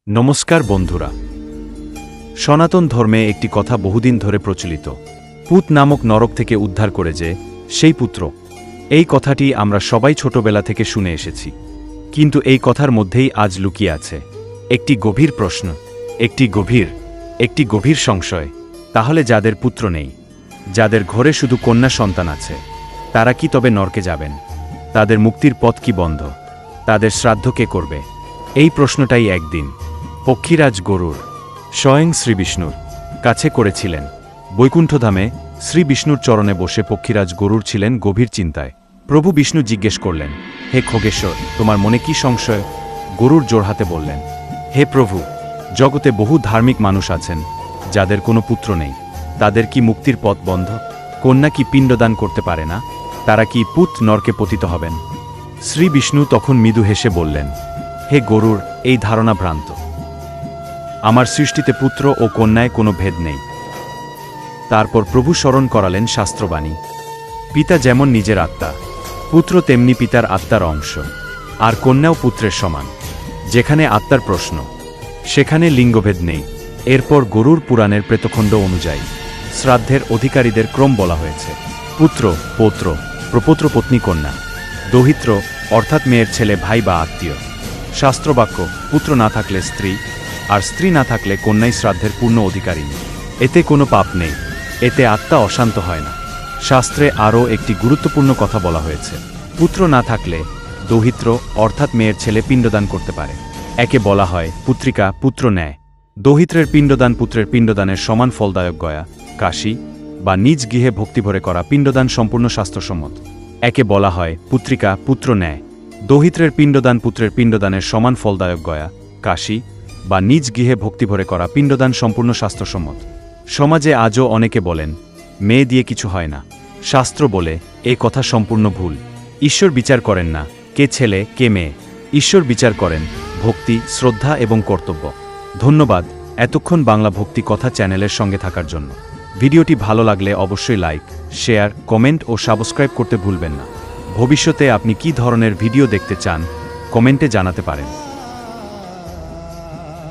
নমস্কার বন্ধুরা। সনাতন ধর্মে একটি কথা বহুদিন ধরে প্রচলিত, পুত নামক নরক থেকে উদ্ধার করে যে সেই পুত্র। এই কথাটি আমরা সবাই ছোটবেলা থেকে শুনে এসেছি, কিন্তু এই কথার মধ্যেই আজ লুকিয়ে আছে একটি গভীর প্রশ্ন, একটি গভীর সংশয়। তাহলে যাদের পুত্র নেই, যাদের ঘরে শুধু কন্যা সন্তান আছে, তারা কি তবে নরকে যাবেন? তাদের মুক্তির পথ কি বন্ধ? তাদের শ্রাদ্ধ কে করবে? এই প্রশ্নটাই একদিন পক্ষীরাজ গরুড় স্বয়ং শ্রীবিষ্ণুর কাছে করেছিলেন। বৈকুণ্ঠধামে শ্রীবিষ্ণুর চরণে বসে পক্ষীরাজ গরুড় ছিলেন গভীর চিন্তায়। প্রভু বিষ্ণু জিজ্ঞেস করলেন, হে খগেশ্বর, তোমার মনে কি সংশয়? গরুড় জোড়হাতে বললেন, হে প্রভু, জগতে বহু ধার্মিক মানুষ আছেন যাদের কোনো পুত্র নেই। তাদের কি মুক্তির পথ বন্ধ? কন্যা কি পিণ্ডদান করতে পারে না? তারা কি পুত নরকে পতিত হবেন? শ্রী বিষ্ণু তখন মৃদু হেসে বললেন, হে গরুড়, এই ধারণা ভ্রান্ত। আমার সৃষ্টিতে পুত্র ও কন্যায় কোনো ভেদ নেই। তারপর প্রভু স্মরণ করালেন শাস্ত্রবাণী, পিতা যেমন নিজের আত্মা, পুত্র তেমনি পিতার আত্মার অংশ, আর কন্যাও পুত্রের সমান। যেখানে আত্মার প্রশ্ন, সেখানে লিঙ্গভেদ নেই। এরপর গরুড় পুরাণের প্রেতখণ্ড অনুযায়ী শ্রাদ্ধের অধিকারীদের ক্রম বলা হয়েছে: পুত্র, পৌত্র, প্রপৌত্র, পত্নী, কন্যা, দৌহিত্র অর্থাৎ মেয়ের ছেলে, ভাই বা আত্মীয়। শাস্ত্রবাক্য, পুত্র না থাকলে স্ত্রী, আর স্ত্রী না থাকলে কন্যাই শ্রাদ্ধের পূর্ণ অধিকারিণী। এতে কোনো পাপ নেই, এতে আত্মা অশান্ত হয় না। শাস্ত্রে আরও একটি গুরুত্বপূর্ণ কথা বলা হয়েছে: পুত্র না থাকলে দৌহিত্র অর্থাৎ মেয়ের ছেলে পিণ্ডদান করতে পারে। একে বলা হয় পুত্রিকা, পুত্র নেয়। দৌহিত্রের পিণ্ডদান পুত্রের পিণ্ডদানের সমান ফলদায়ক। গয়া, কাশী বা নিজ গৃহে ভক্তিভরে করা পিণ্ডদান সম্পূর্ণ শাস্ত্রসম্মত। একে বলা হয় পুত্রিকা, পুত্র নেয়। দৌহিত্রের পিণ্ডদান পুত্রের পিণ্ডদানের সমান ফলদায়ক। গয়া, কাশী বা নিজ গৃহে ভক্তিভরে করা পিণ্ডদান সম্পূর্ণ শাস্ত্রসম্মত। সমাজে আজও অনেকে বলেন, মেয়ে দিয়ে কিছু হয় না। শাস্ত্র বলে, এ কথা সম্পূর্ণ ভুল। ঈশ্বর বিচার করেন না কে ছেলে কে মেয়ে, ঈশ্বর বিচার করেন ভক্তি, শ্রদ্ধা এবং কর্তব্য। ধন্যবাদ এতক্ষণ বাংলা ভক্তি কথা চ্যানেলের সঙ্গে থাকার জন্য। ভিডিওটি ভালো লাগলে অবশ্যই লাইক, শেয়ার, কমেন্ট ও সাবস্ক্রাইব করতে ভুলবেন না। ভবিষ্যতে আপনি কী ধরনের ভিডিও দেখতে চান কমেন্টে জানাতে পারেন।